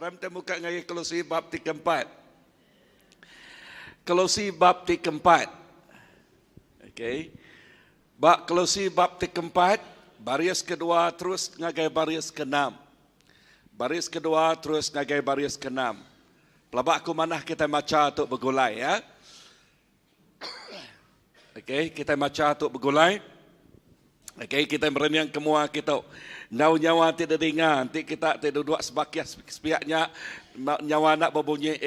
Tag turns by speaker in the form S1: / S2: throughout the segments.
S1: Haram kita buka ngaji Kolose bab 34. Kolose bab 34. Okey. Bab Kolose bab 34, baris kedua terus ngaji baris ke-6. Baris kedua terus ngaji baris ke-6. Pelabak aku manah kita baca untuk bergulai ya. Okey, kita baca untuk bergulai. Okey, kita berenang kemua kita. Nau nyawa tidak dengar, nanti kita tidak duduk sepiaknya nyawa nak berbunyi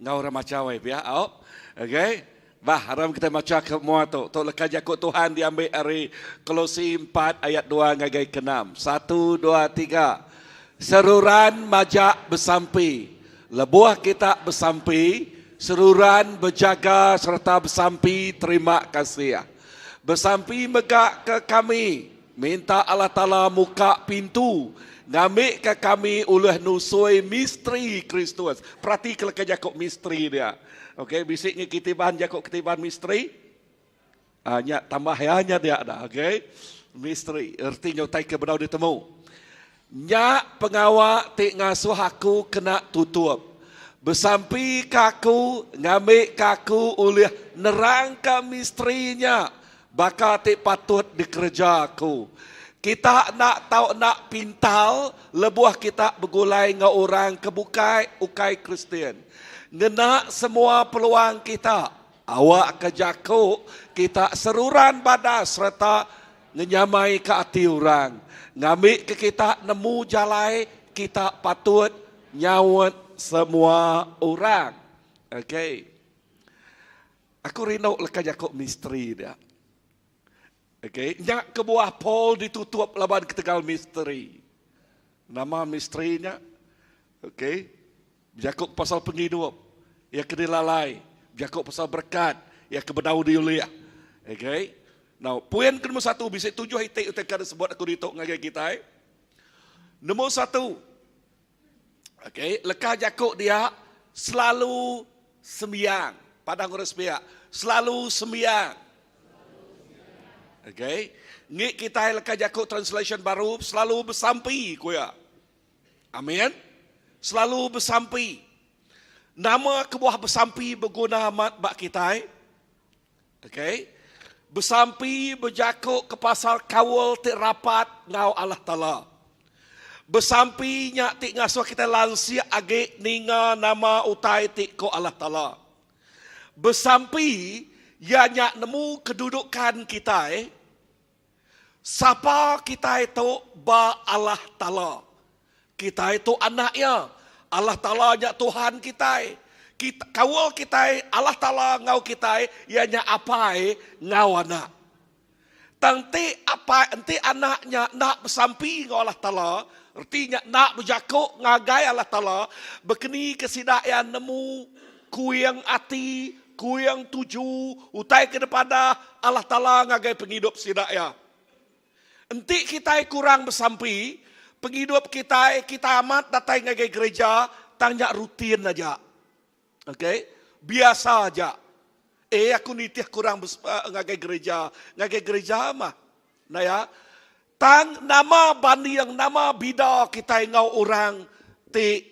S1: ngau ramacau pihak au. Okey. Bah, haram kita baca kemua tu. Tok lekas jakut Tuhan diambil dari Kolose 4 ayat 2 ngagai ke-6. 1 2 3. Seruran majak bersampi. Lebuah kita bersampi, seruran berjaga serta bersampi terima kasih. Bersampi megak ke kami, minta Allah Ta'ala muka pintu, ngambil ke kami ulah nusui misteri Kristus. Perhati kalau jakut misteri dia. Okey, bisiknya kitiban jakut kitiban misteri. Hanya tambah hanya dia ada, okey. Misteri, artinya tai ke bedau ditemu. Nyak pengawak tik ngasuh aku kena tutup. Bersampi kaku, ngambil kaku oleh nerangka misterinya. Bakal tik patut dikerja aku. Kita nak tahu nak pintal, lebuah kita bergulai dengan orang kebukai, ukai Kristian. Ngena semua peluang kita. Awak kejakuk, kita seruran badas serta ngenyamai ke hati orang. Ngambil ke kita nemu jalai, kita patut nyawat semua orang. Okey. Aku rindu lekas jakuk misteri dia. Okey, nyak ke buah Paul ditutup laban ketegal misteri. Nama misterinya, okey, Jakub pasal penghidup, ia kedilalai, Jakub pasal berkat, ia kebedau diuliah. Okey, now poin ke-1 bisa 7 hitik utek kada sebut aku ditok ngagai kita. Nombor 1, okey, lekah Jakub dia selalu sembiang, padang urus pihak, selalu sembiang. Okay. Ngik kita lekas jakut translation baru selalu bersampi kuya. Amin. Selalu bersampi. Nama kebuah bersampi berguna amat bak kita. Okay. Bersampi berjakut ke pasal kawal tik rapat ngau Allah Ta'ala. Bersampi nyak tik ngasuh kita lansia agik ninga nama utai tik ko Allah Ta'ala. Bersampi ya nyak nemu kedudukan kita. Siapa kita itu ba Allah Ta'ala. Kita itu anaknya. Allah Ta'ala nyak Tuhan kita. Kawal kita Allah Ta'ala ngau kita ya nyak apa ngau anak. Tanti apa enti anaknya nak bersampi ngau Allah Ta'ala. Artinya nak berjakuk ngagai Allah Ta'ala. Bekeni kesidaian nemu kuyang ati, kuyang tuju, utai kepada Allah Ta'ala ngagai penghidup sidaya. Enti kita kurang bersampi, penghidup kita amat datang ngagai gereja, tanya rutin aja. Okey, biasa aja. Aku nitih kurang ngagai gereja mah. Nah ya, tang nama bani yang nama bida kita ngau orang ti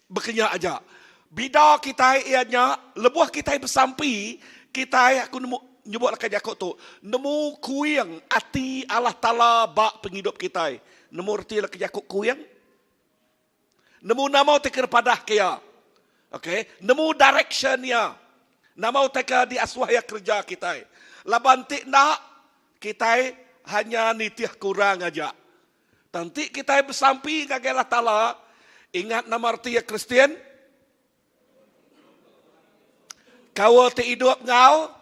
S1: bekenya aja. Bida kita ianya lebuah kita bersampi, kita aku nemu nyebut lah kajakok tu. Nemu kuyang ati Allah Ta'ala bak penghidup kita. Nemu reti lah kajakok kuyang. Nemu nama tekir padah kaya. Okay. Nemu directionnya. Nama tekir di aswahya kerja kita. Labantik nak kita hanya nitih kurang aja. Nanti kita bersampi dengan Allah Ta'ala. Ingat nama reti ya Kristian. Kau ti hidup ngau,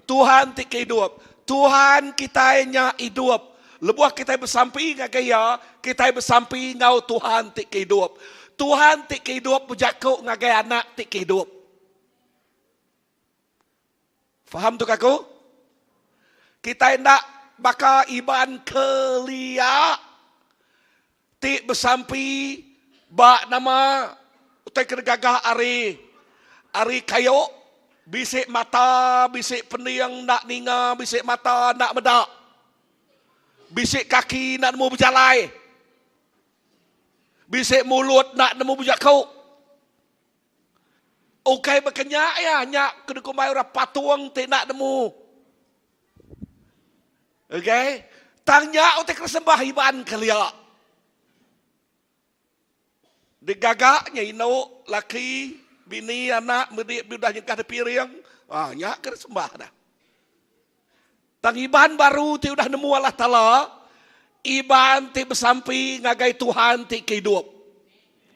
S1: Tuhan ti hidup. Tuhan kita nya hidup. Lebuah kita bersampi dengan gaya, kita bersampi ngau Tuhan ti hidup. Tuhan ti hidup berjakuk dengan gaya anak ti hidup. Faham tu aku? Kita nak bakal iban kelia ti bersampi bak nama utai kergagah Ari kayo, bisik mata, bisik peniang nak ninga, bisik mata nak medak. Bisik kaki nak mau berjalan. Bisik mulut nak nemu berjakau. Okey berkenyak ya, nyak kena kumai orang patuang tak nak nemu. Okey, tangnya otak kesembah iban kaliak. Digagaknya ino laki, bini, anak, medik, bidah yang kada piring. Nyak kena sembah dah. Tang iban baru ti udah nemu Allah Ta'ala. Iban ti bersampi ngagai Tuhan ti kehidup.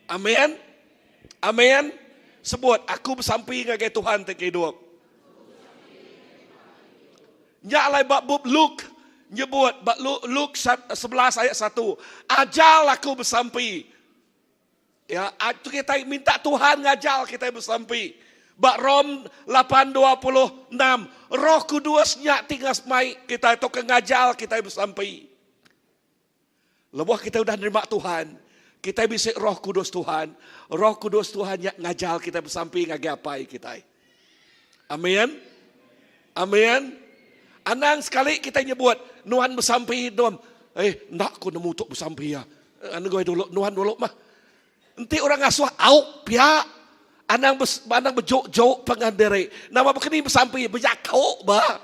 S1: Amin. Amin. Sebut, aku bersampi ngagai Tuhan ti kehidup. Nyak lai bab Luke. Nyebut, bab Luke 11 ayat 1. Ajal aku bersampi. Ya, kita minta Tuhan ngajal kita bersampi. Bak Rom 8:26. Roh Kudus nyak tinggal semai kita itu ngajal kita bersampi. Lepas kita udah nerima Tuhan, kita bisa Roh Kudus Tuhan. Roh Kudus Tuhan nyak ngajal kita bersampi ngagapai kita. Amin. Amin. Anang sekali kita nyebut Nuhan bersampi dom. Nak aku nemu untuk bersampi ya. Anu gue dulu Nuhan dulu mah. Nanti orang ngasuh au pia. Anang berjok-jok pengandere. Nama begini bersampai berjakau bah.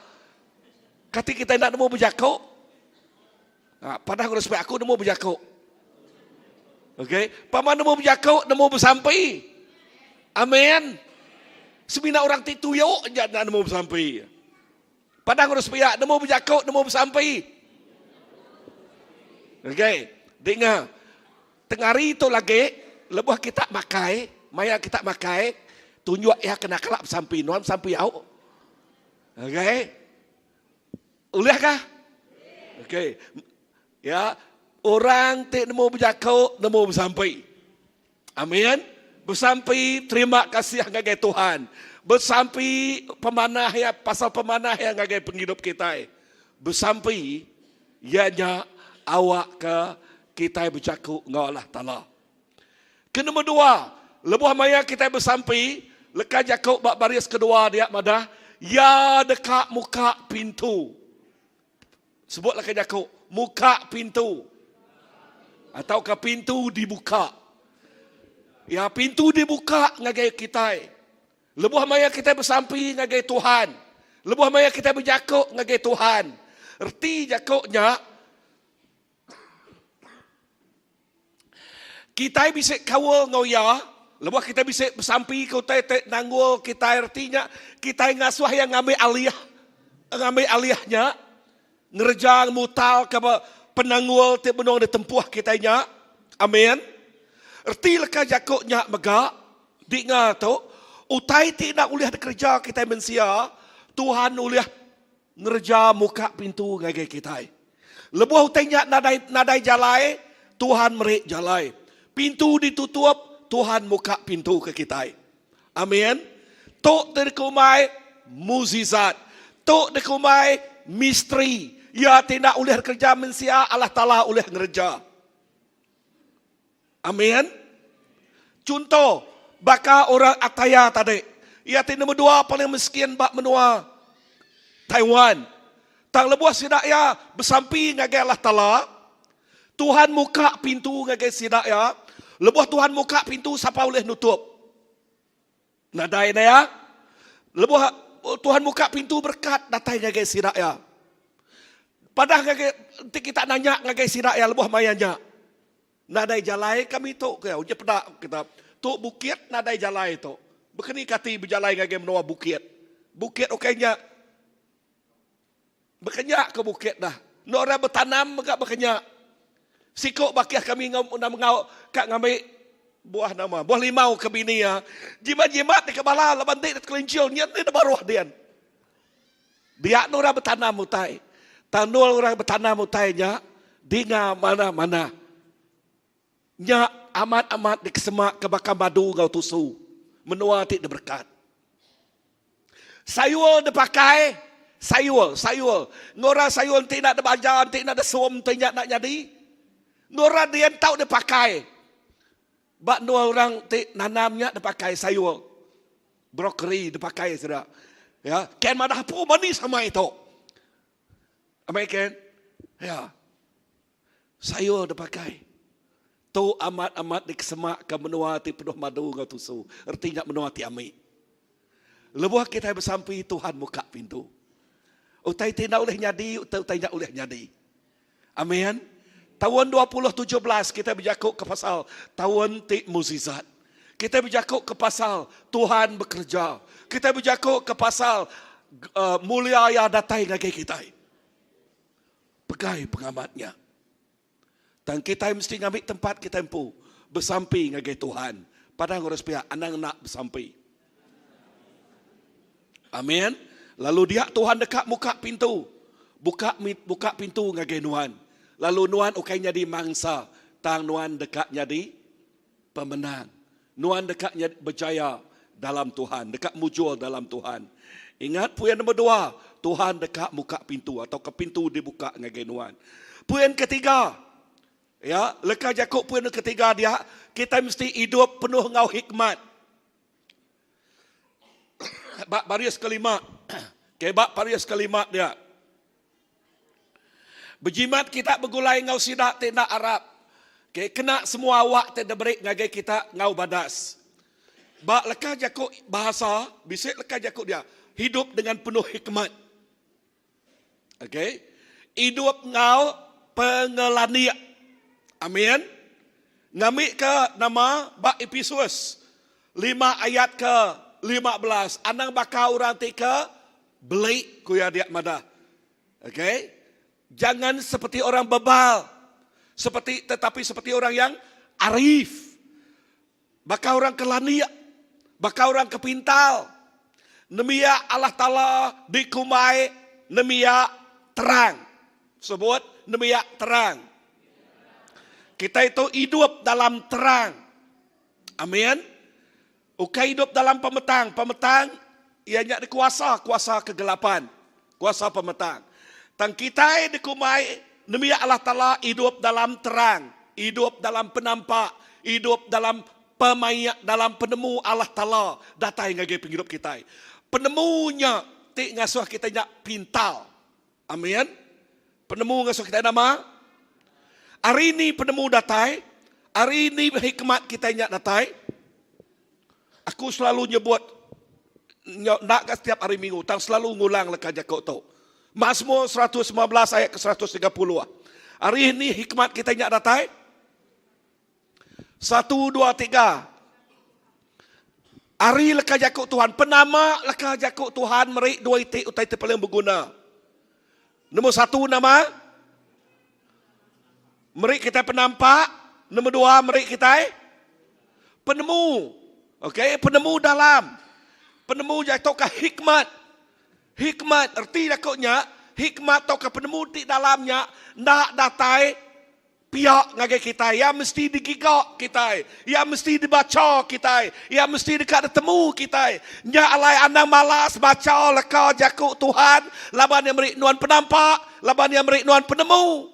S1: Kati kita nak nemu berjakau. Padahal respect aku nemu berjakau. Okey, paman nemu berjakau, nemu bersampai. Amin. Semina orang titu yo nak nemu bersampai. Padahal respect nemu berjakau, nemu bersampai. Okey, dengar. Tengari itu lagi lebuh kita makai, maya kita makai, tunjuk ya kena kelap sampai, nuan sampai au. Okey. Ulah kah? Okey. Ya, orang tak nemu berjakau, nemu bersampai. Amin. Bersampai terima kasih ngagai Tuhan. Bersampai pemanah ya, pasal pemanah yang ngagai penghidup kita. Bersampai ianya awak ke kita berjakau ngau Allah Ta'ala. Kedua dua, lebuh maya kita bersampai, lekat jakau bak baris kedua dia madah, ya dekat muka pintu. Sebutlah ke jakau, muka pintu. Ataukah pintu dibuka. Ya pintu dibuka ngagai kita. Lebuh maya kita bersampai ngagai Tuhan. Lebuh maya kita berjakau ngagai Tuhan. Erti jakaunya, kita bisa kawal ngoya, lepas kita bisa bersampai kau tete nanggul kita artinya kita ngasuh yang ngambil alihnya, ngerjang mutal ke penanggul te benong de tempuh kitanya. Amin. Erti leka jakoknya mega dinga tu utai ti nak uliah kerja kita mensia, Tuhan uliah ngerja muka pintu ngagai kita. Lebuh utainya nadai jalai, Tuhan merik jalai. Pintu ditutup, Tuhan buka pintu ke kita. Amin. Tok terkumai muzizat. Tok terkumai misteri. Ya tidak oleh kerja mensia, Allah Ta'ala oleh ngerja. Amin. Contoh, baka orang Ataya tadi. Ya tidak dua paling miskin bak menua Taiwan. Tang lebuh sidak ya bersampi ngagai Allah Ta'ala. Tuhan muka pintu ngagai sidak ya. Lebuh Tuhan muka pintu siapa boleh nutup. Nadai na ya. Lebuh Tuhan muka pintu berkat datai ngagai sidak ya. Padahal nanti kita nanya ngagai sidak ya lebuh mayanya. Nadai jalai kami tu ke uja pedak kita. Tu bukit nadai jalai tu. Bekeni kati berjalai ngagai menua bukit. Bukit okeynya. Bekenyak ke bukit dah. Nora bertanam enggak bekenyak. Sikok bakiah kami ngau kak ngambil buah nama buah limau ke bini ya. Jimat-jimat di kepala laban dik kelincil nyet ni baruh dia. Dia nora bertanam mutai. Tanul orang bertanam mutainya dinga mana-mana. Nya amat-amat di kesemak ke bakal madu ngau tusu. Menua tik berkat. Sayur dipakai, sayur. Ngora sayur tidak ada bajan, tidak ada suam, tidak nak jadi. Nora dia tahu dia pakai. Bak dua orang nanamnya dia pakai sayur. Brokoli dia pakai sudah. Ya, ken madah pu manis sama itu. Apa ken? Ya. Sayur dia pakai. Tu amat-amat dikesemak ke menua ti penuh madu ngau tusu. Artinya menua ti ami. Lebuh kita bersampai Tuhan buka pintu. Utai tidak boleh nyadi, utai tidak boleh nyadi. Amin. Tahun 2017 kita berjakuk ke pasal tahun ti mukjizat. Kita berjakuk ke pasal Tuhan bekerja. Kita berjakuk ke pasal mulia yang datai ngagai kita. Pegai pengamatnya. Dan kita mesti ngambil tempat kita empu bersampai ngagai Tuhan. Padahal ngurus pihak anang nak bersampai. Amin. Lalu dia Tuhan dekat muka pintu. Buka pintu ngagai Nuan. Lalu Nuan ukai jadi mangsa. Tang Nuan dekat jadi pemenang. Nuan dekat berjaya dalam Tuhan. Dekat mujur dalam Tuhan. Ingat puan nombor 2. Tuhan dekat muka pintu. Atau ke pintu dibuka ngagai Nuan. Puan ketiga. Ya, lekah Yakub puan ketiga dia. Kita mesti hidup penuh ngau hikmat. Bak baris kelima. Bak baris kelima dia. Berjimat kita bergulai ngau sidak tindak Arab. Kena semua awak tidak berik ngagai kita ngau badas. Bak lekah Yakub bahasa, bisik lekah Yakub dia. Hidup dengan penuh hikmat. Hidup ngau pengelaniak. Amin. Ngambil ke nama bak Efesus 5 ayat ke 15. Anang bakal orang ti ke belik kuya dia madah. Jangan seperti orang bebal. Tetapi seperti orang yang arif. Bakal orang kelaniak. Bakal orang kepintal. Nemia Allah Ta'ala dikumai. Nemia terang. Sebut nemia terang. Kita itu hidup dalam terang. Amin. Ukai hidup dalam pemetang. Pemetang, ianya dikuasa. Kuasa kegelapan. Kuasa pemetang. Tang kita dikumai, demi Allah Ta'ala hidup dalam terang. Hidup dalam penampak. Hidup dalam pemayak, dalam penemu Allah Ta'ala. Datai ngagai penghidup kita. Penemunya, tik ngasuh kita nyak pintal. Amin. Penemu ngasuh kita nama. Hari ini penemu datai, hari ini hikmat kita ingat datai. Aku selalu nyebut, nak setiap hari minggu, tang selalu ngulang lekah Yakub tu. Mazmur 115 ayat ke 130. Hari ini hikmat kita ingat datai. 1, 2, 3. Hari lekah Yakub Tuhan, penama lekah Yakub Tuhan merik 2 itik utai paling berguna. Nombor 1 nama. Merik kita penampak. Nombor 2, merik kita penemu. Penemu dalam. Penemu jatuh ke hikmat. Hikmat, erti dakutnya, hikmat atau ke penemu di dalamnya, nak datai pihak ngagai kita. Ya mesti digigak kita. Ya mesti dibaca kita. Ya mesti dekat ketemu kita. Ya alai andang malas baca leka Yakub Tuhan. Laban yang merik nuan penampak. Laban yang merik nuan penemu.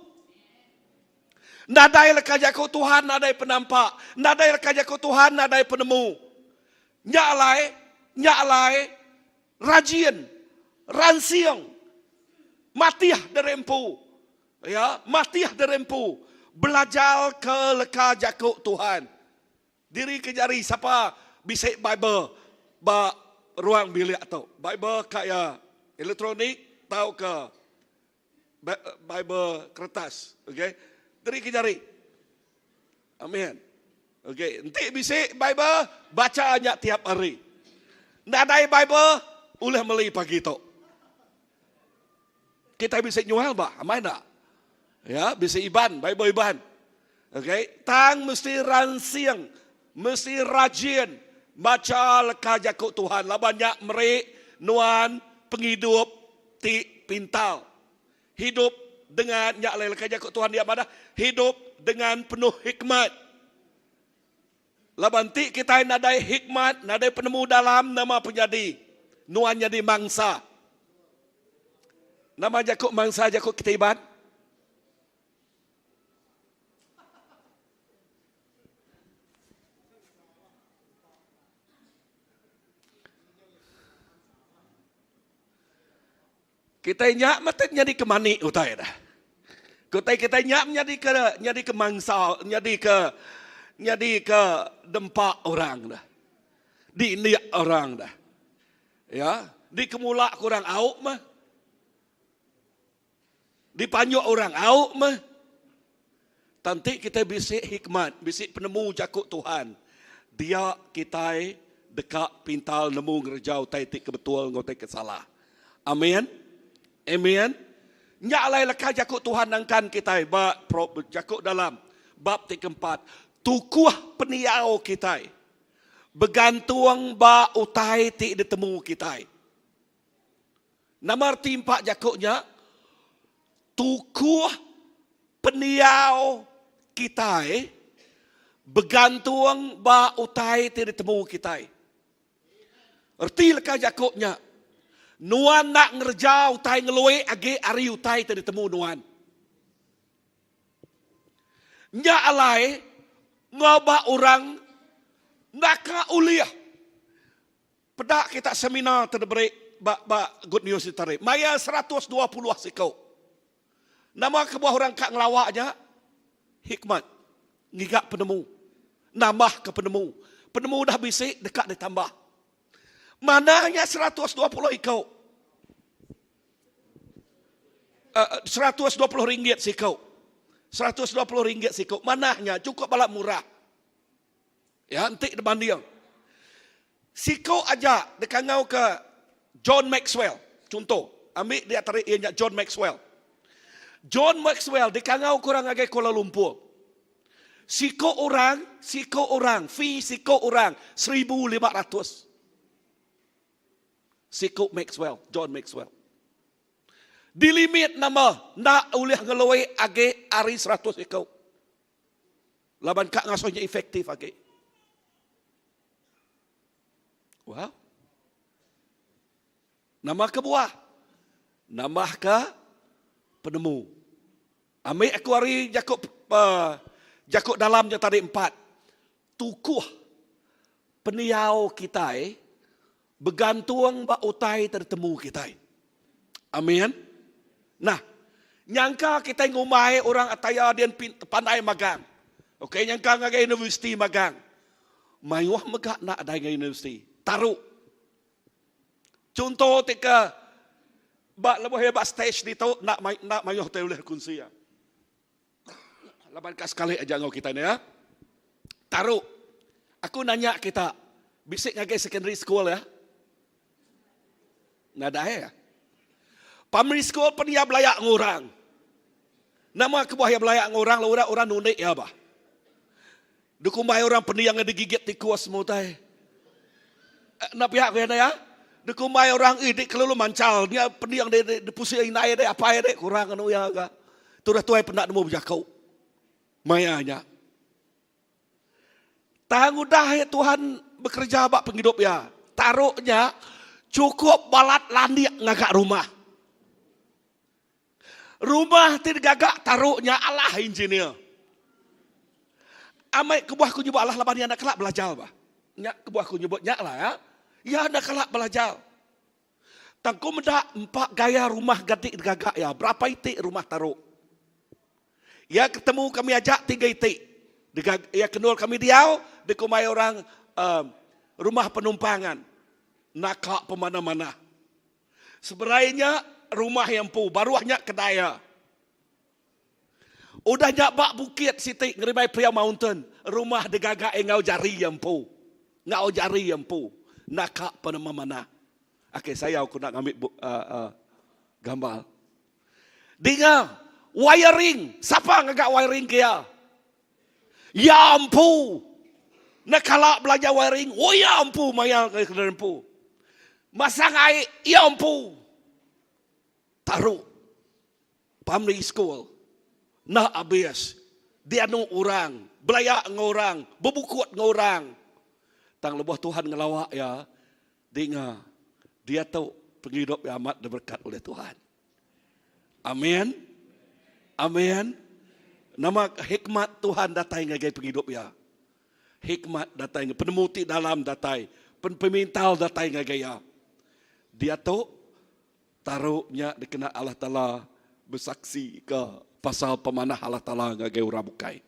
S1: Nadai lekah Yakub Tuhan, nadai penampak. Nadai lekah Yakub Tuhan, nadai penemu. Nyak rajin, ransiang, matiah derempu. Ya, matiah derempu. Belajar ke lekah Yakub Tuhan. Diri kejari siapa bisik Bible ba ruang bilik tu. Bible kaya elektronik tahu ke Bible kertas, Dari kejari. Amin. Nanti bisik Bible, baca banyak tiap hari. Nggak ada Bible, ulah meli pagi tu. Kita bisik nyual bah, amai nak? Ya, bisik Iban, Bible Iban. Tang mesti ransiang, mesti rajin. Baca lekah Yakub Tuhan. Lah banyak merik, nuan, penghidup, ti pintal. Hidup dengan nyak lekah Yakub Tuhan dia mana? Hidup dengan penuh hikmat. Labanti kita nadai hikmat, nadai penemu dalam nama penyadi. Nuan jadi mangsa. Nama Yakub mangsa Yakub kita iban. Kita nyak matet jadi kemani utai dah. Kita nyap nyadi ke mangsa, nyadi ke dempak orang dah. Di niat orang dah. Ya, di kemulak kurang auk mah. Di panjuk orang auk mah. Tanti kita bisik hikmat, bisik penemu jakuk Tuhan. Dia kita dekat pintal nemu ngerjau taitik kebetul ngotai kesalah. Amin. Amin. Nyalai lekah jakuk Tuhan nangkan kita jakuk dalam bab 34. Tukuh peniau kita. Bergantung ba utai ti ditemu kita. Nama arti 4 jakuknya. Tukuh peniau kita. Bergantung ba utai ti ditemu kita. Arti lekah jakuknya. Nuan nak ngerjau utai ngeloi age ari utai tadi temu nuan. Nya alai ngaba orang naka uliah. Pedak kita seminar terdebrik ba good news itare. Maya 120 sikau. Nama kebuah orang kak ngelawaknya hikmat. Ngigak penemu. Nambah ke penemu. Penemu dah bisik dekat ditambah. Mananya 120 ikau. 120 ringgit sikau. 120 ringgit sikau. Mananya cukup balap murah. Ya, nanti depan dia. Sikau aja dekangau ke John Maxwell. Contoh, ambil dia tarik ianya John Maxwell. John Maxwell dekangau kurang agai Kuala Lumpur. Sikau orang, fee sikau orang 1,500. Sikau Maxwell, John Maxwell. Di limit nama, nak ulih ngeloi age ari 100 ikau. Laban kak ngasuhnya efektif age. Wow. Nama ke buah. Nama ke penemu. Ambil aku hari jakuk dalamnya tadi 4. Tukuh peniau kita bergantung ba utai tertemu kita. Amin. Nah, nyangka kita ngumai orang ataya dia pandai magang. Okey, nyangka ngagai universiti magang. Mayuah megak nak ada universiti. Taruh. Contoh tika ba lebih hebat stage di tu nak mayuah teh oleh kunci ya. Laban kas sekali aja ngau kita ni ya. Taruh. Aku nanya kita, bisik ngagai secondary school ya. Nada ya. Primary school penia belayak ngurang. Nama kebuah yang belayak ngurang lah orang nunik ya bah. Dukumai orang penia yang digigit tikus semua tay. Nak pihak kena ya. Dukumai orang ini kalau mancal dia penia yang dipusi inai deh apa ya deh kurang anu ya ga. Tudah tuai pendak nemu berjakau. Mayanya. Tangguh dah ya Tuhan bekerja bak penghidup ya. Taruhnya cukup balat landik ngagak rumah. Rumah tidak gagak taruhnya Allah engineer. Amai kebuahku nyebut Allah laban anak kelak belajar bah. Nyak kebuahku nyebut nyak lah ya. Ya anak kelak belajar. Tangku mendak 4 gaya rumah gadik gagak ya. Berapa itik rumah taruh? Ya ketemu kami ajak 3 itik. Ya kenal kami diau dekumai orang rumah penumpangan. Nakak pemana-mana. Sebenarnya rumah yang pu, baruahnya kedaya. Udah nyabak bukit sitik ngerimai Pria Mountain. Rumah degagak ngau jari yang pu. Ngau jari yang pu. Nakak pemana-mana. Okey, saya aku nak ambil gambar. Dengar, wiring. Siapa ngagak wiring kia? Ya ampu. Nak kalak belajar wiring. Oh ya ampu, maya ke empu. Masang air, ya ampu. Taruh. Primary school. Nah habis. Dia nu orang. Belayak ngorang. Berbukut ngorang. Tang lebuh Tuhan ngelawak ya. Dengar. Dia tahu penghidup yang amat diberkat oleh Tuhan. Amin. Amin. Nama hikmat Tuhan datang ngagai penghidup ya. Hikmat datang. Penemuti dalam datang. Pemintal datang ngagai ya. Dia tahu taruhnya dikena Allah Ta'ala bersaksi ke pasal pemanah Allah Ta'ala ngagai orang bukai.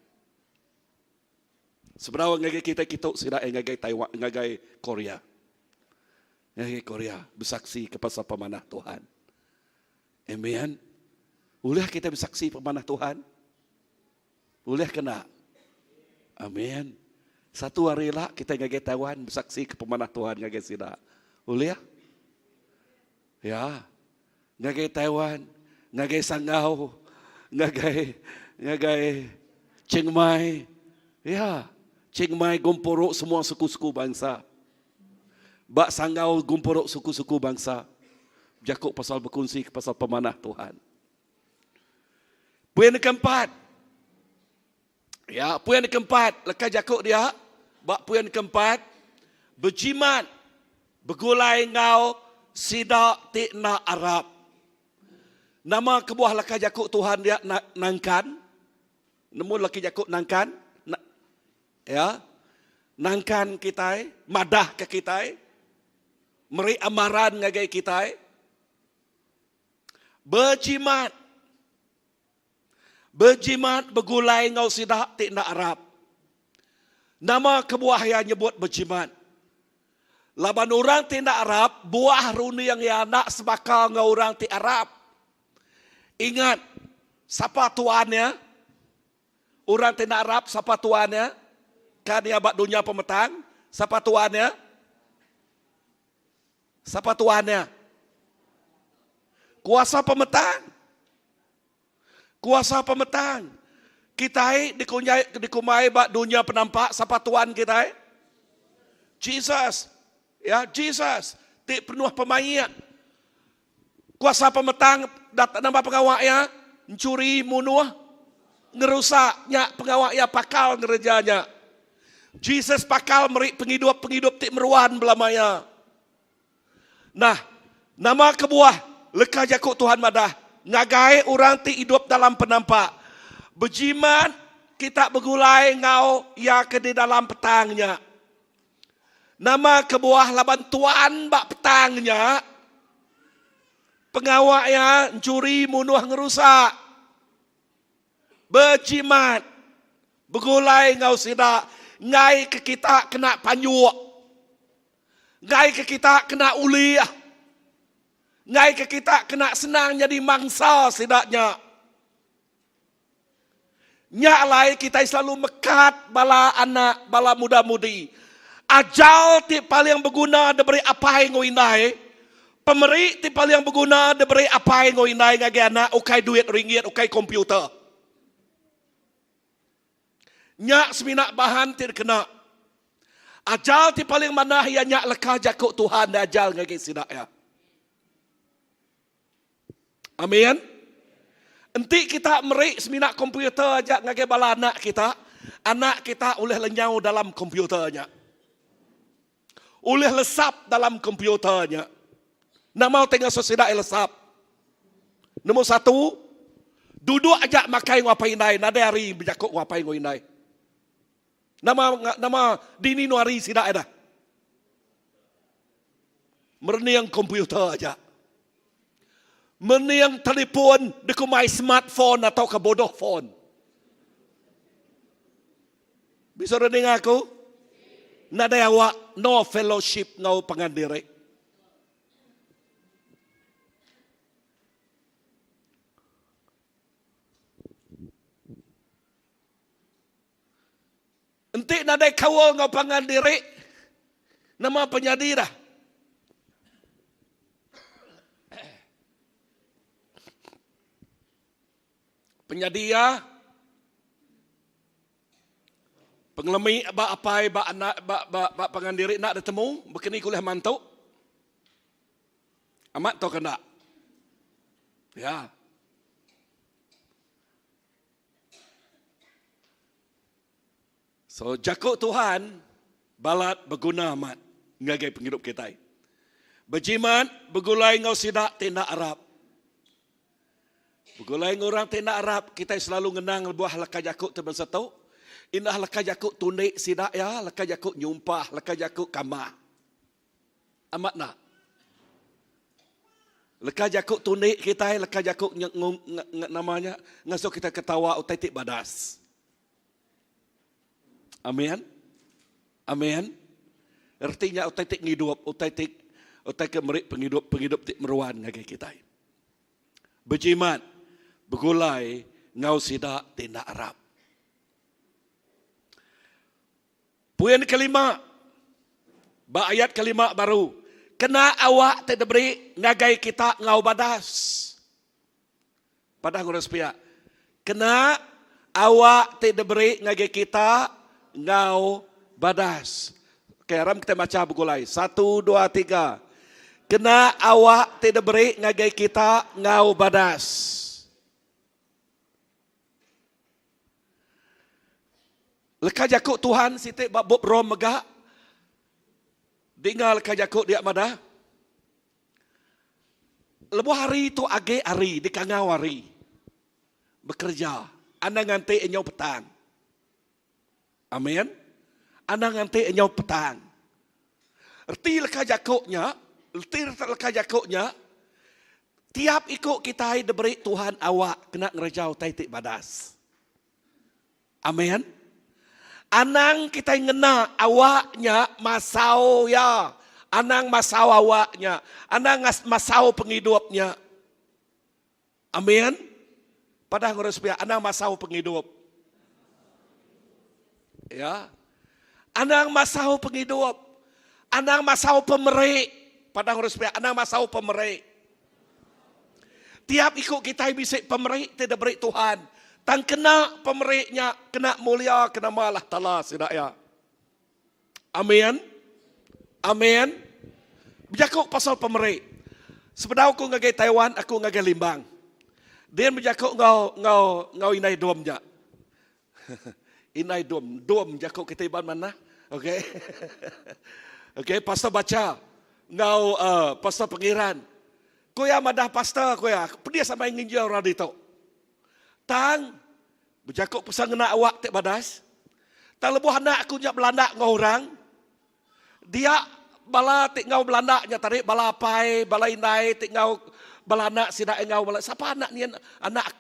S1: Sebenarnya ngagai kita sida ngagai Taiwan, ngagai Korea. Ngagai Korea bersaksi ke pasal pemanah Tuhan. Amen. Boleh kita bersaksi pemanah Tuhan? Boleh kena? Amin. Satu hari lah kita ngagai Taiwan bersaksi ke pemanah Tuhan ngagai sida. Boleh ya? Ya. Ngagai Taiwan, ngagai Sangau, ngagai Chiang Mai. Ya. Chiang Mai gumpuruk semua suku-suku bangsa. Bak Sangau gumpuruk suku-suku bangsa. Jakuk pasal berkongsi pasal pemanah Tuhan. Poin keempat. Ya, poin keempat. Lekas jakuk dia. Bak poin keempat. Berjimat. Bergulai ngau. Sidak tikna Arab. Nama kebuah lekas jakuk Tuhan dia nangkan. Namun lekas jakuk nangkan. Ya, nangkan kita, madah ke kita, meri amaran ngagai kita, berjimat, bergulai ngau sidak tikna Arab. Nama kebuah yang nyebut berjimat. Laban orang tikna Arab, buah runi yang nak sebakal ngau orang ti Arab. Ingat, siapa tuannya? Orang tikna Arab, siapa tuannya? Kan dia bak dunia pemetang. Siapa tuannya? Siapa tuannya? Kuasa pemetang. Kuasa pemetang. Kita dikumai bak dunia penampak. Siapa tuan kita? Jesus. Ya, Jesus. Tik penuh pemayat. Kuasa pemetang datang nama pengawaknya. Mencuri, munuh. Ngerusaknya pengawaknya pakal ngerjanya. Jesus pakal meri penghidup tik meruan belamanya. Nah, nama kebuah lekah jakuk Tuhan madah. Ngagai orang ti hidup dalam penampak. Berjimat kita bergulai ngau ya ke di dalam petangnya. Nama kebuah laban tuan bak petangnya. Pengawaknya mencuri, munuh, ngerusak. Berjimat. Bergulai ngau sidak. Ngai ke kita kena panyuk. Ngai ke kita kena uliah. Ngai ke kita kena senang jadi mangsa sidaknya. Nyak lai kita selalu mekat bala anak, bala muda-mudi. Ajal ti paling berguna diberi apa yang ngoinai. Pemeri ti paling berguna diberi apa yang ngoinai ngagi anak ukai duit ringgit, ukai komputer. Nyak seminak bahan tidak kena. Ajal ti paling mana yang nyak lekah jakuk Tuhan ajal ngagi sidak ya. Amin. Enti kita merik seminak komputer aja ngagi bala anak kita. Anak kita oleh lenyau dalam komputernya. Oleh lesap dalam komputernya. Nama tengah sosidak lesap. Nombor satu. Duduk aja makai ngapain nai. Nada hari berjakuk ngapain ngoinai. Nama dini nuari sidak ada. Merniang komputer aja. Merniang telefon dekumai smartphone atau kebodoh phone. Bisa reneng aku? Nada awak no fellowship ngau pengandiri. Entik nadai kawal ngau pangan diri. Nama penyadi dah. Penyadia. Pengelemi bak apai bak anak bak pangan diri nak bertemu. Bekini kuliah mantuk. Amat tau kena. Ya. So, jakuk Tuhan, balat berguna amat. Ngagai penghidup kita. Berjimat, bergulai ngau sidak tindak Arab. Bergulai ngorang tindak Arab, kita selalu ngenang buah lekah jakuk teman satu. Indah lekah jakuk tunik sidak ya, lekah jakuk nyumpah, lekah jakuk kamah. Amat nak. Leka jakuk tunik kita, leka jakuk namanya, ngasuh kita ketawa otetik badas. Amin. Amin. Artinya otetik ngidup, otetik merik penghidup tik meruan ngagai kita. Berjimat, bergulai, ngau sidak tindak Arab. Poin kelima, ayat kelima baru. Kena awak tak diberi ngagai kita ngau badas. Pada ngurus pihak. Kena awak tak diberi ngagai kita ngau badas. Keram kita baca bergulai. 1, 2, 3. Kena awak tak diberi ngagai kita ngau badas. Leka jakuk Tuhan sitik babuk rom megak. Dengar leka jakuk dia madah. Lebuh hari itu age hari, di kangau hari. Bekerja. Anda nganti enyau petang. Amin. Anda nganti enyau petang. Erti leka jakuknya, tiap ikut kita diberi Tuhan awak kena ngerejau taitik badas. Amin. Anang kita ngena awaknya masau ya. Anang masau awaknya. Anang masau penghidupnya. Amin. Pada ngurus pihak, anang masau penghidup. Ya. Anang masau penghidup. Anang masau pemerik. Pada ngurus pihak, anang masau pemerik. Tiap ikut kita bisa pemerik tidak beri Tuhan. Tang kena pemeriknya, kena mulia, kena malah taala sidaya. Amin. Amin. Berjakuk pasal pemerik. Sebenarnya aku ngagai Taiwan, aku ngagai Limbang. Dia berjakuk ngau inai domnya. Inai dom jakuk kita iban mana? Okey. Okey, pasal baca ngau pasal pengiran. Koya madah pastor koya, dia sama nginjil radito. Tang, berjakuk pesan ngena awak tak badas. Tang lebuh anak aku nyak Belanda ngau orang. Dia bala tik ngau Belanda nya tarik bala pai, bala inai tik ngau Belanda sidak ngau bala. Siapa anak ni anak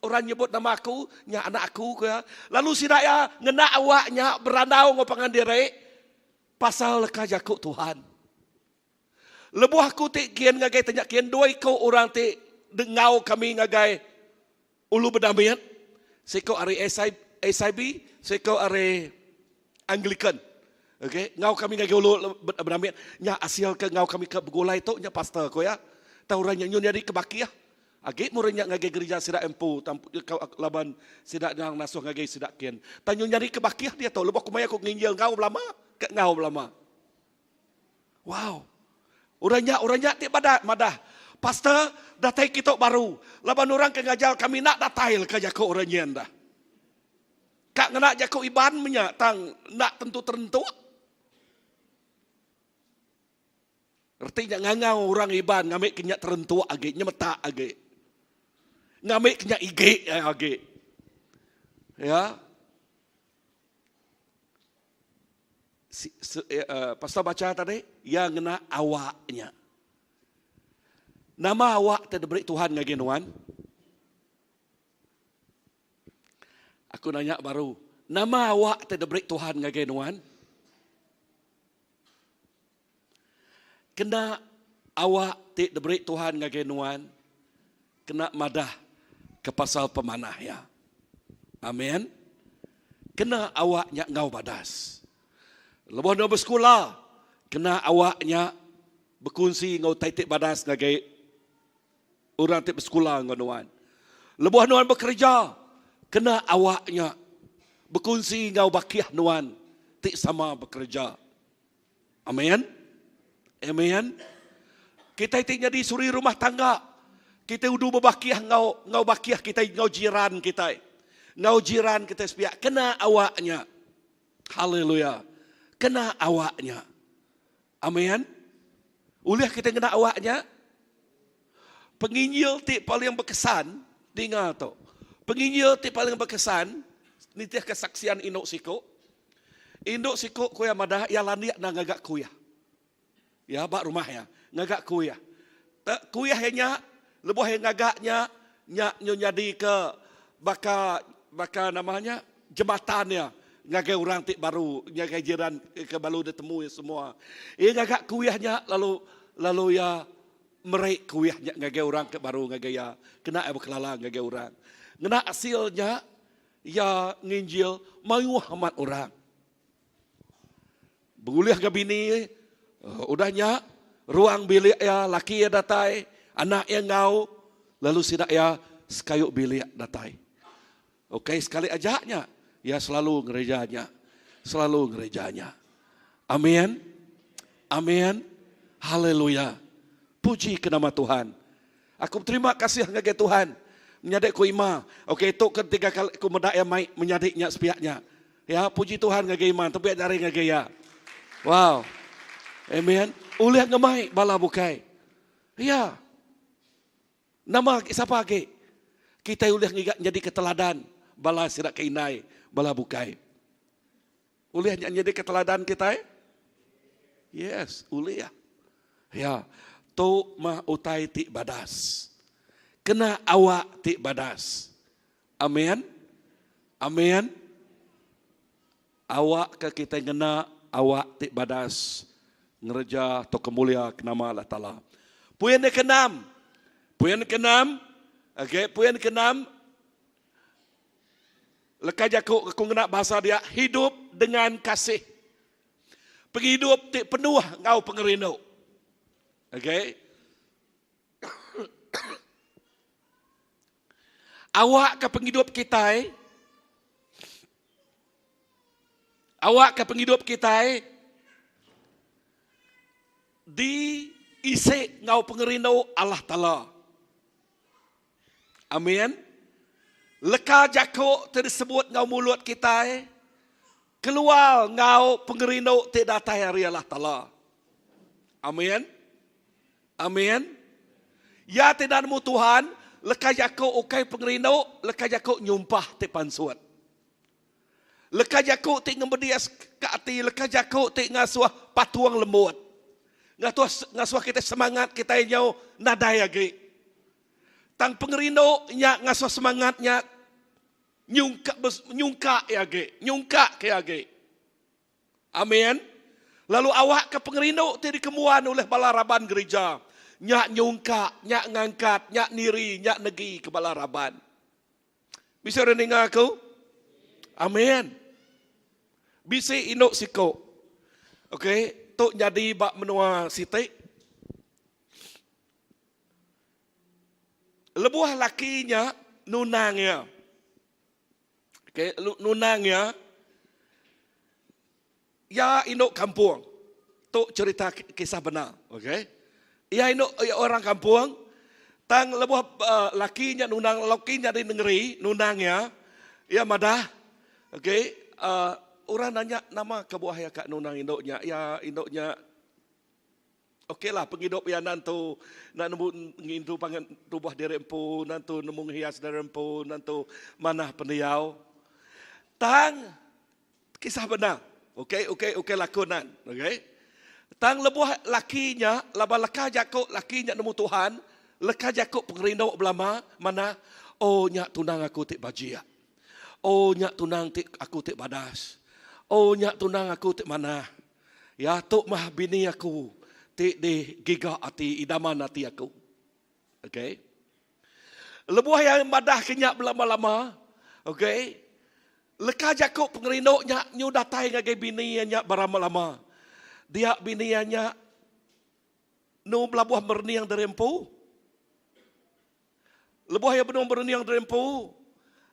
S1: orang nyebut nama aku, nya anak aku ke. Lalu sidak ya ngena awaknya berandau ngau pangandiri pasal leka jakuk Tuhan. Lebuh aku tik kian ngagai tanya kian dua ikut orang tik dengau kami ngagai ulu berdamian, seko are SIB, seko are Anglican. Okey, ngau kami ngau ulu berdamian, nya asil ke ngau kami ke begulai tu nya pastor ko ya. Tahu ranya nyun jadi kebakiah. Age muranya ngage gereja sidak empu, kau laban sidak yang nasuh ngage sidak kian. Tanyu nyari kebakiah dia tahu lebok kumaya ko nginjil ngau belama, ke ngau belama. Wow. Uranya ti madah. Pastor, datai kita baru. Laban orang ke ngajal kami nak datai ke jako orangnya anda. Kak ngena jako iban menya tang nak tentu. Artinya ngangau orang iban ngamik kenyak terentu age nyemeta age. Ngamik kenyak ige age. Ya. Pastor baca tadi yang ngena awaknya. Nama awak tak diberi Tuhan ngagenuan. Aku nanya baru. Nama awak tak diberi Tuhan ngagenuan. Kena awak tak diberi Tuhan ngagenuan. Kena madah ke pasal pemanah ya. Amin. Kena awaknya ngau badas. Lepas nak bersekolah. Kena awaknya berkongsi ngau taitik badas ngagai orang tak bersekolah dengan. Lebuh nuan bekerja, kena awaknya berkongsi ngau bakiah nuan, tak sama bekerja. Amin. Amin. Kita tinggal di suri rumah tangga. Kita udah berbakiah ngau bakiah kita ngau jiran kita. Ngau jiran kita sepiak, kena awaknya. Haleluya. Kena awaknya. Amin. Uliah kita kena awaknya. Penginjil ti paling berkesan, dengar tu. Penginjil ti paling berkesan, ni tiah kesaksian induk siko. Induk siko kuya madah ya landiak na ngagak kuya. Ya bak rumah ya, ngagak kuya. kuihnya, lebuh yang agaknya, nyadi ke baka namanya jembatannya, ngagai orang tik baru, ngagai jiran ke baru ditemu semua. Ia ngagak kuihnya lalu ya merik kuihnya ngagai orang ke baru ngagai ya kena berkelala ngagai orang. Ngena hasilnya ya nginjil mayu amat orang. Beguliah ke bini, udahnya ruang bilik ya laki ya datai, anak yang ngau, lalu sidak ya sekayuk bilik datai. Okey, sekali ajaknya, ya selalu gerejanya. Selalu gerejanya. Amin. Amin. Haleluya. Puji ke nama Tuhan. Aku terima kasih kepada Tuhan. Menyadik ku ima. Okey, itu ketiga kali aku medak yang mai menyadiknya sepiaknya. Ya, puji Tuhan kepada iman. Tapi dari kepada ya. Wow. Amin. Uliah ngemai bala bukai. Ya. Nama siapa ke? Kita uliah jadi keteladan. Bala sirak keinai. Bala bukai. Uliah jadi keteladan kita? Yes, uliah. Ya. Tu mah utai ti badas. Kena awak ti badas. Amin. Amin. Awak ke kita kena awak ti badas. Ngereja to kemulia ke nama Allah Ta'ala. Puan ke-6. Puan ke-6. Okay, puan ke-6. Lekas aku kena bahasa dia. Hidup dengan kasih. Penghidup ti penuh ngau pengerino. Okay. Awak ke penghidup kita. Awak ke penghidup kita. Diisi ngau pengerino Allah Ta'ala. Amin. Leka jako tersebut ngau mulut kita. Keluar ngau pengerino tidak datai Allah Ta'ala. Amin. Amin. Ya tidak nemu Tuhan. Leka jako ukai pengerino. Leka jako nyumpah te pansuat. Leka jako te ngembedias ke hati. Leka jako te ngasuah patuang lembut. Ngasuah kita semangat kita nyau nadai lagi. Tang pengerino nya ngasuh semangatnya nyungka lagi. Nyungka ke lagi. Amin. Lalu awak ke pengerino ti dikemuan oleh balaraban gereja. Nyak nyungka, nyak ngangkat, nyak niri, nyak negi ke balaraban. Bisa rendengar aku? Amin. Bisa inok siko. Okey, tok jadi bak menua sitik. Lebuah lakinya nunangnya. Okey, nunangnya ya inok kampung. Tok cerita kisah benar, okey? Ya inok orang kampung. Tang lebuah lakinya nunang, lakinya di negeri nunangnya. Ya madah. Okey, orang nanya nama kebuah ya kak nunang indoknya. Ya indoknya okeylah penghidup ya nantu nak nemu ngintu pangan rubah derempu nantu nemu hias derempu nantu manah pendiau. Tang kisah benar. Okey lakonan. Okey. Tang lebuah lakinya, laba leka jakuk lakinya nemu Tuhan, leka jakuk pengerindau belama mana? Oh nyak tunang aku tik bajia. Oh nyak tunang tik aku tik badas. Oh nyak tunang aku tik mana? Ya tok mah bini aku tik di giga ati idaman ati aku. Okey. Lebuah yang madah kenyak belama-lama. Okey. Leka jakuk pengerindau nyak nyu datai ngagai bini nyak barama-lama. Dia binianya nu belabuh berniang derempu. Lebuh yang benar berniang derempu.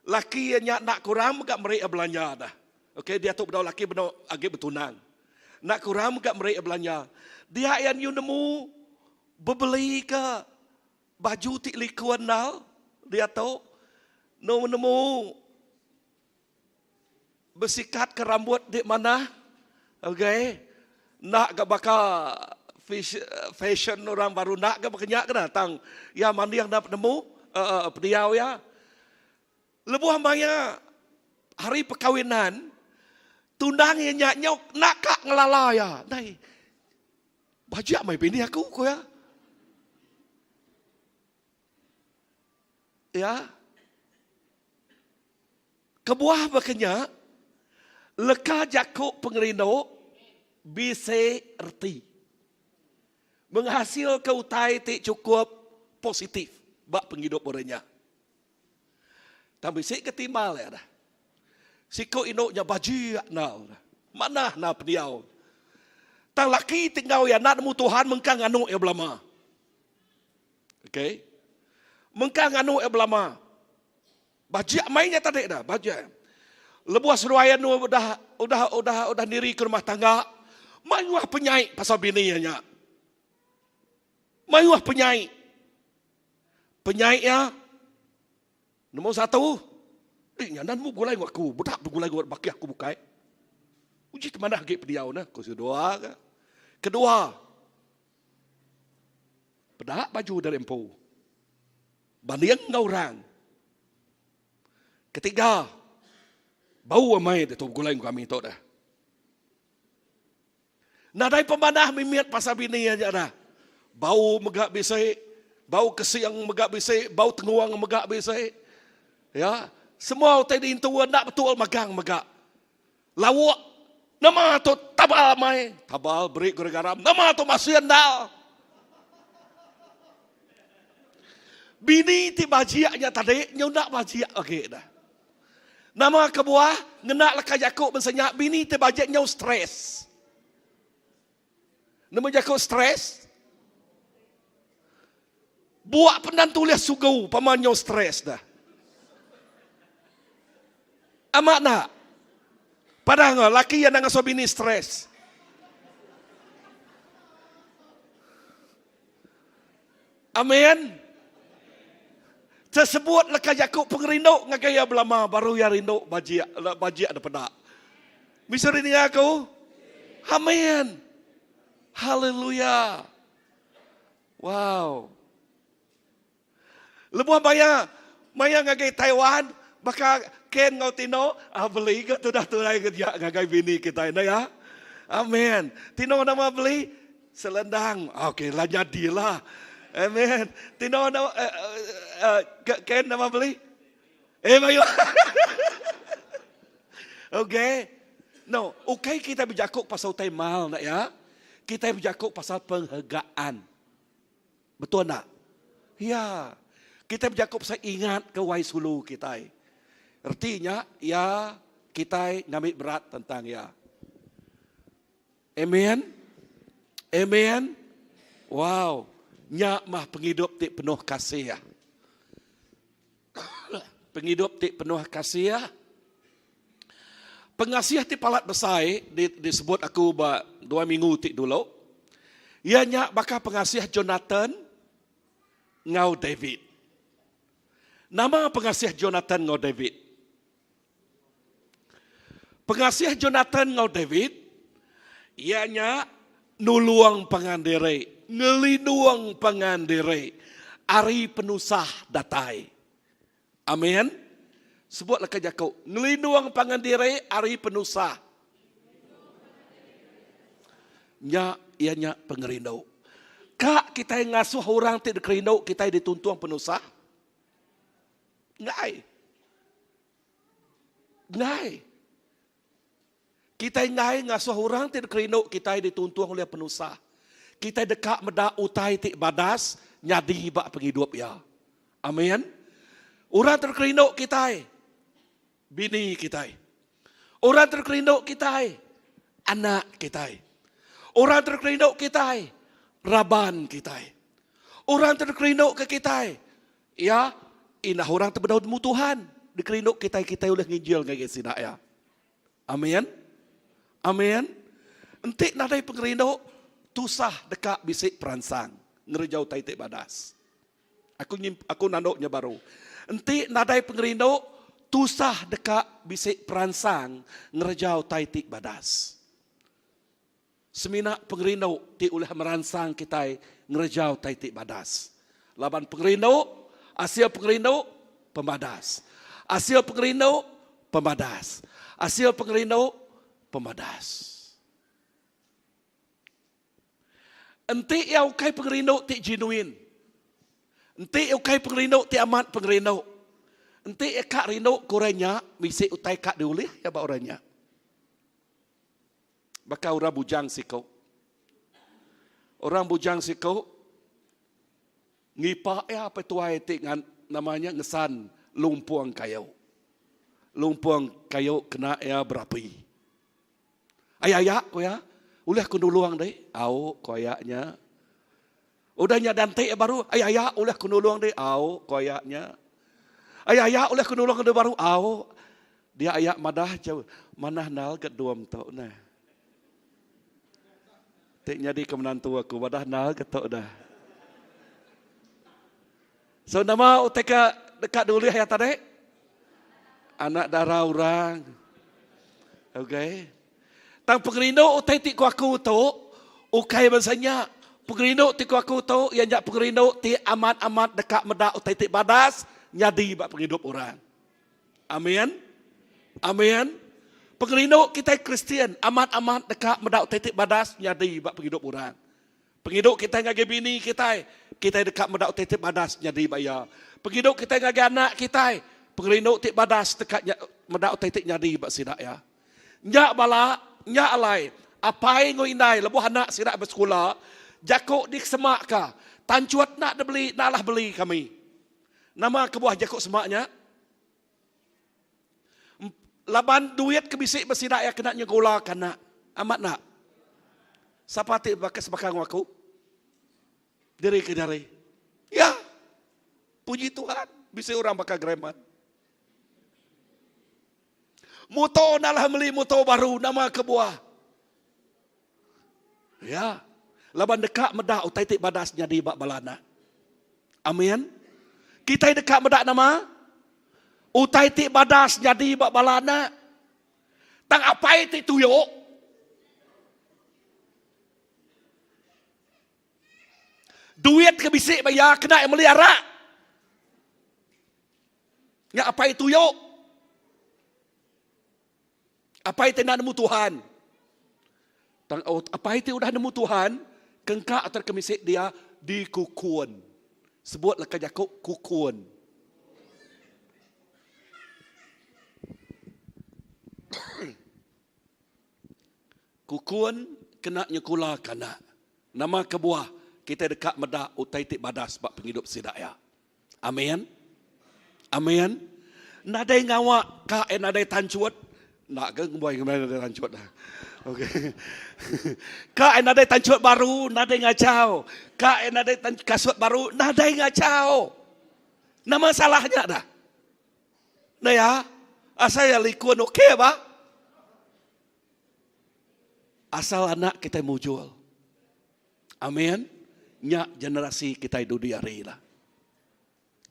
S1: Laki yang nak kurang gak mereka belanja dah. Okey, dia tu benar laki benar agak betunang. Nak kurang gak mereka belanja. Dia yang you nemu bebeli ke baju tik likuan nal. Dia tu nemu bersikat ke rambut di mana. Okey. Nak ke bakal fashion orang baru nak ke berkenyak ke datang. Ya mandi yang dapat nemu pediau ya. Lebuah maya hari perkawinan tunang yang nyok nak kak ngelala ya. Nai bajak mai bini aku ko ya. ya, kebuah makanya, leka jakuk pengerino, bisa erti. Menghasil keutai ti cukup positif. Bak penghidup orangnya. Tapi si ketimal ya dah. Siko inoknya bajia nal. Mana na peniau. Tang laki tinggal ya nak mu Tuhan mengkang anu ya belama. Okay? Mengkang anu ya belama. Bajia mainnya tadi dah, bajia. Lebuas ruayan udah diri ke rumah tangga. Mayuah penyai pasal bininya. Mayuah penyai. Penyaiknya nombor satu. Nyanan mu gulai aku. Budak gulai baki aku bukai. Uji kemana lagi pediau na. Kedua. Pedak baju dari empu. Banding ngau orang. Ketiga. Bau amai itu gulai kami itu dah. Nadai pemanah mimiat pasal bini aja dah. Bau megak bisai. Bau kesiang megak bisai. Bau tenguang megak bisai. Ya. Semua tadi intuan nak betul magang megak. Lawak. Nama tu tabal mai. Tabal beri garam. Nama tu masih andal. Bini ti bajiaknya tadi. Nyo nak bajiak lagi dah. Nama kebuah. Ngenak lekah jakuk mensenyak. Bini ti bajiaknya stres. Nama jakuk stres. Buat pendan tulis sugau. Pamannya stres dah. Amak nak. Padahal laki yang nak bini stres. Amin. Tersebut lekah jakuk pengerinduk ngagaya belama baru ya rinduk bajia ada pedak. Misal ini aku. Amin. Haleluya. Wow. Lebuh maya ngagay Taiwan baka ken ngau tino beli ke tu dah tunai kerja ngagay bini kita ini ya. Amin. Tino nama beli selendang. Okey lah jadilah. Amin. Tino nama ken nama beli. Mayu. Okey. No, okey kita berjakuk pasal temal nak ya. Kita berjakuk pasal penghargaan. Betul tak? Ya. Kita berjakuk pasal ingat ke wais hulu kita. Artinya, ya kita ngambil berat tentang ya. Amen. Amen. Wow. Nyak mah penghidup ti penuh kasih ya. Penghidup ti penuh kasih ya. Pengasih ti palat besar disebut aku 2 minggu ti dulu. Ianya bakal pengasih Jonathan ngau David. Nama pengasih Jonathan ngau David. Pengasih Jonathan ngau David. Ianya nuluang pangandiri. Ngelinuang pangandiri. Ari penusah datai. Amin. Sebutlah ke jakuk. Ngelinuang pangandiri ari penusah. Ianya pengerindau. Kak kita yang ngasuh orang tidak kerindau, kita yang dituntuang penusah. Ngai. Kita yang ngai ngasuh orang tidak kerindau, kita yang dituntuang oleh penusah. Kita dekat medak utai tik badas, nyadi bak penghidup ya. Amin. Orang terkerindau kita. Bini kita. Orang terkerinduk kita. Anak kita. Orang terkerinduk kita. Raban kita. Orang terkerinduk ke kita. Ya, inah orang terbedaud mu Tuhan. Dikerinduk kita oleh nginjil ngagai sinak ya. Amin. Amin. Entik nadai pengerinduk. Tusah dekat bisik peransang. Ngerejau taitik badas. Aku nanduknya baru. Entik nadai pengerinduk. Tusah dekat bisik peransang ngerejau taitik badas. Semina pengerindau ti ulah meransang kita ngerejau taitik badas. Laban pengerindau, hasil pengerindau pemadas. Hasil pengerindau pemadas. Hasil pengerindau pemadas. Enti yang kai pengerindau ti genuine. Enti ukai pengrino ti amat pengrino. Enti kak rino korenya misi utai kak diulih ya ba orangnya. Baka orang bujang siko. Orang bujang siko ngipa ya apa tuai ti namanya ngesan lumpuang kayu. Lumpuang kayu kena ya berapi. Ayah ko ya. Ulih ku nuluang deh. Au koyaknya. Udahnya dante baru. Ayah ulih ku nuluang deh. Au koyaknya. Ayah ulih ku nuluang deh baru. Au. Dia ayak madah jauh. Manah nal ket 2 tok nah. Tik jadi kemenantu aku. Madah nal ket tok dah. So nama uteka dekat dulu ya tadi. Anak darah orang. Okay. Tang pengerino utai ti ku aku tu. Ukai bahasanya. Pengerino ti ku aku tu. Yang jak pengerino ti amat-amat dekat medak utai ti badas. Nyadi bak penghidup orang. Amin. Amin. Pengerino kita Kristian. Amat-amat dekat medak utai ti badas. Nyadi bak penghidup orang. Penghidup kita ngage bini kita. Kita dekat medak utai ti badas. Nyadi bayar. Penghidup kita ngage anak kita. Pengerino ti badas dekat medak utai ti nyadi bak sidak ya. Nyak bala. Nyak alai. Apai ngoinai. Lebuh anak sidak bersekolah. Jakok di semak ka. Tancuat nak beli. Naklah beli kami. Nama kebuah jakok semaknya. Laban duit kebisik bersidak ya kena nyegola kana. Amat nak. Siapa ti bakas bakang aku? Dari ke dari. Ya. Puji Tuhan. Bisa orang bakal gereman. Motor nalah beli motor baru. Nama kebuah. Ya. Laban dekat medak utai tik badasnya di bak balana. Amin. Kita dekat medak nama. Utai tik badasnya di bak balana. Tang apai tik tuyuk. Duit kebisik bayar kena yang melihara. Ya apai tuyuk. Apa itu nak nemu Tuhan? Apa itu udah nemu Tuhan? Kengkak atau kemisik dia dikukuan. Sebut leka Yakub kukuan. Kukuan kena nyekula kana. Nama kebuah kita dekat medak utai tik badas bak penghidup sidaya. Amin. Amin. Nadai ngawak ka nadai tancuat. Nak ke boy kemana ada tancut dah. Okey. Kak ada tancut baru, nadai ngacau. Kak ada kasut baru, nadai ngacau. Nama salahnya dah. Nah ya, asal ya likuan okey ba? Asal anak kita muncul. Amin. Nya generasi kita hidup di hari lah.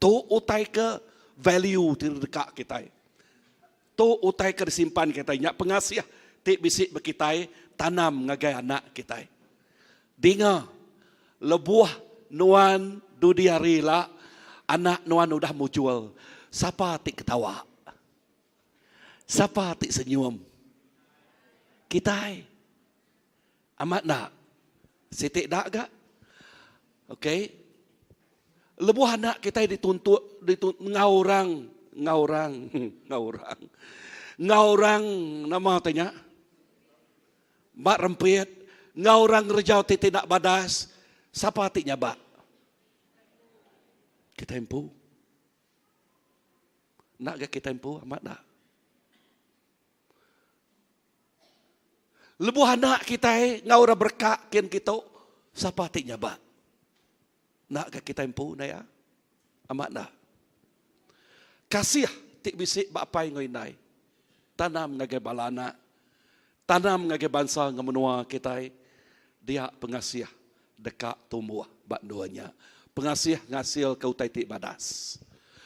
S1: Tu utai ke value di dekat kita. Tu utai ke disimpan kita. Nyak pengasih tik bisik berkitai tanam ngagai anak kita. Dengar lebuah nuan dudiari lah anak nuan udah muncul. Siapa tik ketawa? Siapa tik senyum? Kita amat nak. Sitik dak gak? Okey. Lebuah anak kita dituntut ngaurang nama tanya mak rempit ngaurang rejau tidak badas siapa tiknya bak kita empu nak gak kita empu amat nak lebuh anak kita ngaura berkak kian kita siapa tiknya bak nak gak kita empu na ya amat nak kasih tik bisik bapai ngoinai. Tanam ngagai balana. Tanam ngagai bangsa ngamenua kita. Dia pengasih dekat tumbuh bak duanya. Pengasih ngasil kau tai tik badas.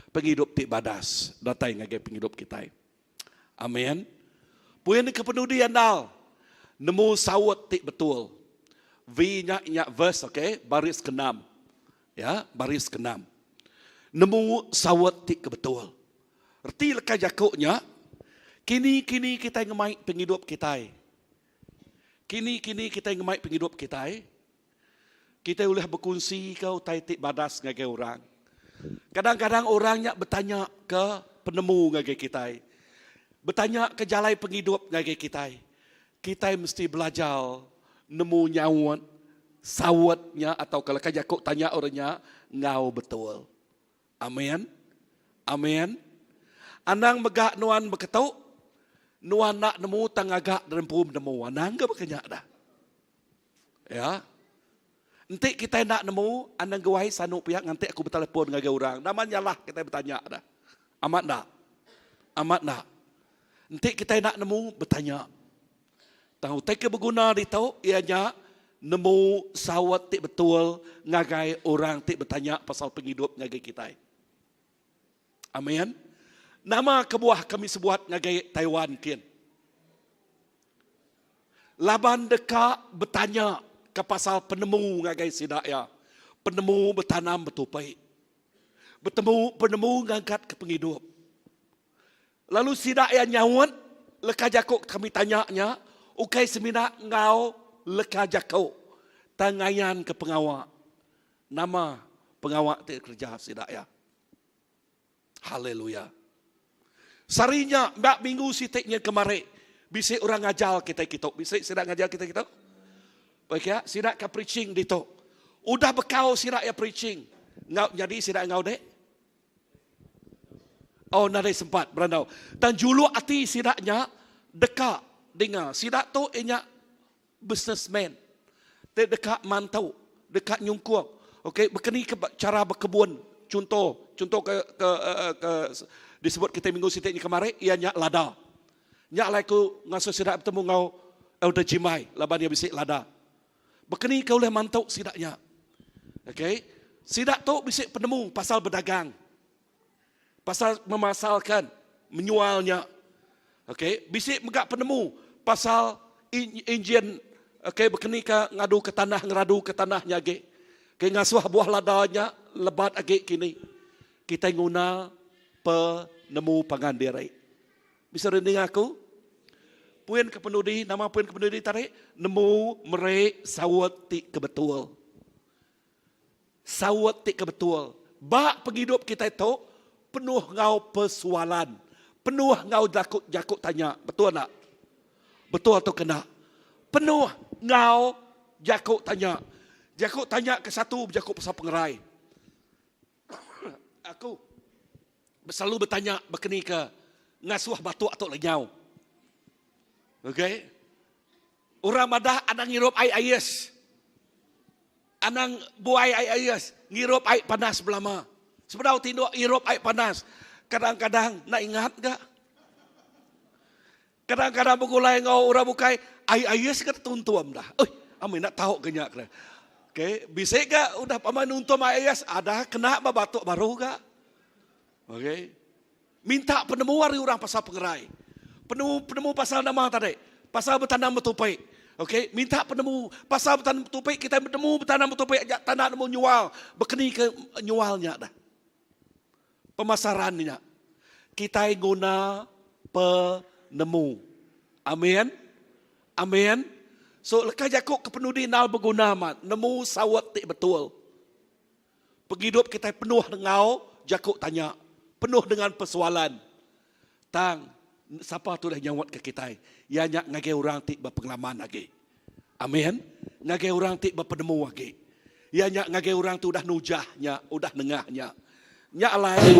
S1: Penghidup tik badas. Datai ngagai penghidup kita. Amin. Puan kepenudian dal. Nemu sawat tik betul. V-nya verse, okay? Baris ke-6. Ya, baris ke-6. Nemu sawat tik betul. Erti leka jakuknya, kini kita ngemai penghidup kita. Kini kita ngemai penghidup kita. Kita boleh berkongsi kau tai tik badas ngagai orang. Kadang-kadang orangnya bertanya ke penemu ngagai kita. Bertanya ke jalan penghidup ngagai kita. Kita mesti belajar nemu nyawat, sawatnya atau kalau kajakuk tanya orangnya, ngau betul. Amin. Amin. Anang megak nuan berketuk, nuan nak nemu tangagak dan pum nemu. Anang ke berkenyak dah. Ya. Nanti kita nak nemu, anang gawai sanu pihak, nanti aku bertelepon dengan orang. Namanya lah kita bertanya dah. Amat nak? Amat nak? Nanti kita nak nemu, bertanya. Tahu, teka berguna di tahu, ianya nemu sawat tik betul, ngagai orang tik bertanya pasal penghidup ngagai kita. Amin. Nama kebuah kami sebuat ngagai Taiwan kian. Laban deka bertanya ke pasal penemu ngagai sidaya. Penemu bertanam betupai. Penemu ngangkat ke penghidup. Lalu sidaya nyawat, leka jakuk kami tanyanya, ukai semina ngau leka jakuk. Tangayan ke pengawak. Nama pengawak ti kerja sidaya. Haleluya. Sarinya, mbak minggu sitiknya kemarin. Bisa orang ngajar kita. Bisa sidak ngajar kita. Baik ya, sidak ke preaching dito. Udah bekau sidak ya preaching. Ngau jadi sidak ngau dek. Oh, nadai sempat berandau. Dan julu hati sidaknya dekat dengan sidak tu inya businessman. Dekat mantau, dekat nyungkuang. Okey, berkeni ke cara berkebun. Contoh ke disebut kita minggu sitik ni kemarin ianya lada. Nyak lai ku ngaso sidak bertemu ngau udah jimai laban dia bisik lada. Berkeni kau boleh mantau sidaknya. Okey, sidak tu bisik penemu pasal berdagang. Pasal memasalkan, menyualnya. Okey, bisik megak penemu pasal enjin, okey, berkeni ke ngadu ke tanah, ngeradu ke tanahnya ge. Ke ngasuh buah ladanya lebat age kini. Kita guna penemu pangandiri. Bisa rending aku? Puan kepenudi, nama puan kepenudi tarik, nemu merek sawat tik kebetul. Sawat tik kebetul. Bak penghidup kita itu penuh ngau persoalan. Penuh ngau jakuk tanya. Betul tak? Betul atau kena? Penuh ngau jakuk tanya. Jakuk tanya ke satu, jakuk pasal pengerai. Aku selalu bertanya berkeni ke ngasuh batu atau lenyau. Okey? Orang madah anang ngirup air ayas. Anang buai air ayas. Ngirup air panas belama. Sebenarnya tinduk ngirup air panas. Kadang-kadang nak ingat tak? Kadang-kadang begulai ngau orang bukai air ayas kata tuntuam dah. Amin nak tahu kenyak dah. Okey, bisa ke udah paman untum air ayas ada kena batuk baru ke? Okey. Minta penemu hari orang pasal pengerai. Penemu pasal nama tadi. Pasal bertanam betupai. Okey, minta penemu pasal bertanam betupai, kita bertemu bertanam betupai tanah nemu nyual, berkeni ke nyualnya dah. Pemasarannya. Kita guna penemu. Amin. Amin. So lekah jakuk kepenudi nal berguna mat, nemu sawat tik betul. Penghidup kita penuh dengan jakuk tanya. Penuh dengan persoalan. Tang, siapa tu dah nyawat ke kita? Ya nyak ngagai orang tik berpengalaman lagi. Amin. Ngagai orang tik berpenemu lagi. Ya nyak ngagai orang tu dah nujahnya, udah nengahnya. Nyak lain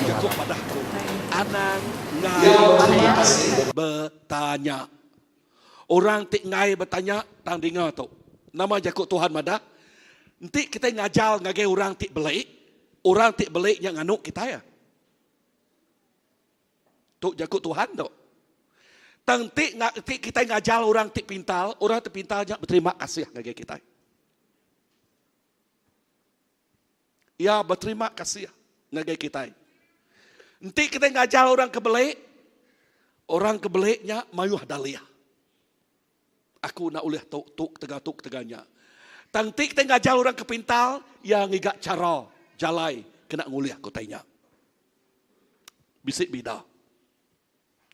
S1: jakuk padaku. Anang ngai bertanya. Orang tik ngai bertanya, tang dengar tu. Nama jakuk Tuhan madah. Nanti kita ngajar ngagai orang tik belik. Orang tik belik yang anuk kita ya. Tuk jakut Tuhan tu. Tengtik kita ngajar orang tik pintal, orang tik pintalnya berterima kasih ngagai kita. Ya berterima kasih ngagai kita. Nanti kita ngajar orang kebeliknya mayuh dahlia. Aku nak ulih tuk teganya. Tengtik kita ngajar orang kepintal yang ngigak cara jalai kena nguliah aku tanya. Bisik bida.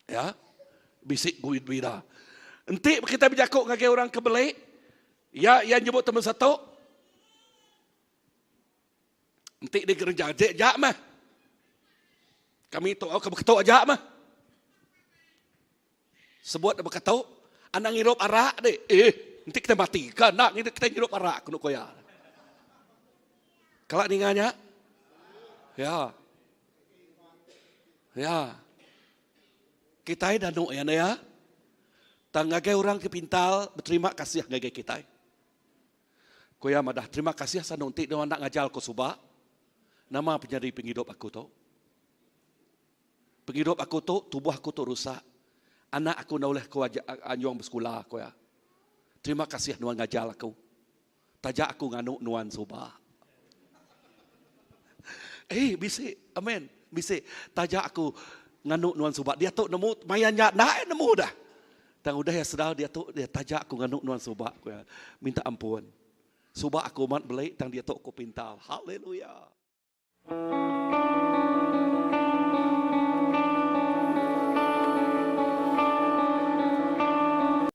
S1: Ya. Bisik guid bida. Nanti kita berjakuk ngagai orang kebelik. Ya, yang nyebut teman satu. Nanti dia kerja jak mah. Kami tu kamu ketok aja mah. Sebut apa ketok? Anak ngirup arak deh. Nanti kita mati kan? Nak kita ngirup arak kuno koya. Kalau ninganya, ya, ya, kita dah nuk ya. Tanggagai orang kepintal berterima kasih ngagai kita. Koya madah terima kasih sanunti dengan nak ngajal ko subak. Nama penjadi penghidup aku tu. Penghidup aku tu, tubuh aku tu rusak. Anak aku nak oleh ko anjong bersekolah koya. Terima kasih nuan ngajal aku. Tajak aku nganuk nuan subak. Bisik, amen. Bisik, tajak aku nganuk nuan subak. Dia tu nemu mayanya nak nemu dah. Dan udah ya sedar dia tajak aku nganuk nuan subak aku ya. Minta ampun. Subak aku mat belai tang dia tu aku pintal. Haleluya.